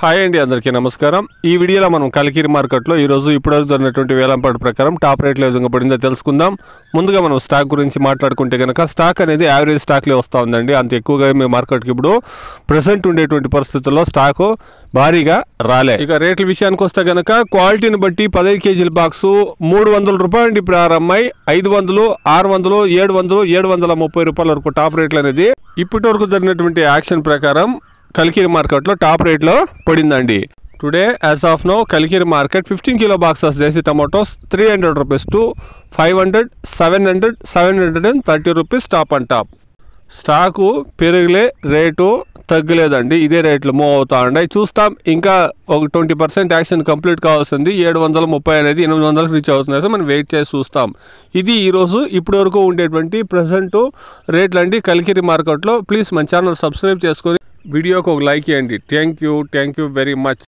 Hi అండి, అందరికీ నమస్కారం. ఈ వీడియోలో మనం కలికిరి మార్కెట్లో ఈరోజు ఇప్పటివరకు జరిగినటువంటి వేలంపాట ప్రకారం టాప్ రేట్లో ఏ విధంగా పడిందో తెలుసుకుందాం. ముందుగా మనం స్టాక్ గురించి మాట్లాడుకుంటే కనుక స్టాక్ అనేది యావరేజ్ స్టాక్లే వస్తూ ఉందండి. అంత ఎక్కువగా మీ మార్కెట్కి ఇప్పుడు ప్రజెంట్ ఉండేటువంటి పరిస్థితుల్లో స్టాకు భారీగా రాలే. ఇక రేట్ల విషయానికి వస్తే కనుక క్వాలిటీని బట్టి 15 కేజీల బాక్సు 300 రూపాయల నుండి ప్రారంభమై 500, 600, 700, 730 రూపాయల వరకు టాప్ రేట్లు అనేది ఇప్పటి వరకు జరిగినటువంటి యాక్షన్ ప్రకారం కలికిరి మార్కెట్లో టాప్ రేట్లో పడిందండి. Today as of now Kalikiri market 15 kilo boxes desi tomatoes 300 rupees to 500, 700, 730 rupees top and top. Stock పెరగలే, రేటు తగ్గలేదండి. ఇదే రేట్లు మూవ్ అవుతా ఉన్నాయి. చూస్తాం, ఇంకా ఒక 20% యాక్షన్ కంప్లీట్ కావాల్సింది. 730 అనేది 800 రీచ్ అవుతుంది. సో మనం వెయిట్ చేసి చూస్తాం. ఇది ఈరోజు ఇప్పటి వరకు ఉండేటువంటి ప్రజెంట్ రేట్లు అండి కలికిరి మార్కెట్లో. ప్లీజ్ మన ఛానల్ సబ్స్క్రైబ్ చేసుకొని వీడియోకి ఒక లైక్ చేయండి. Thank you very much.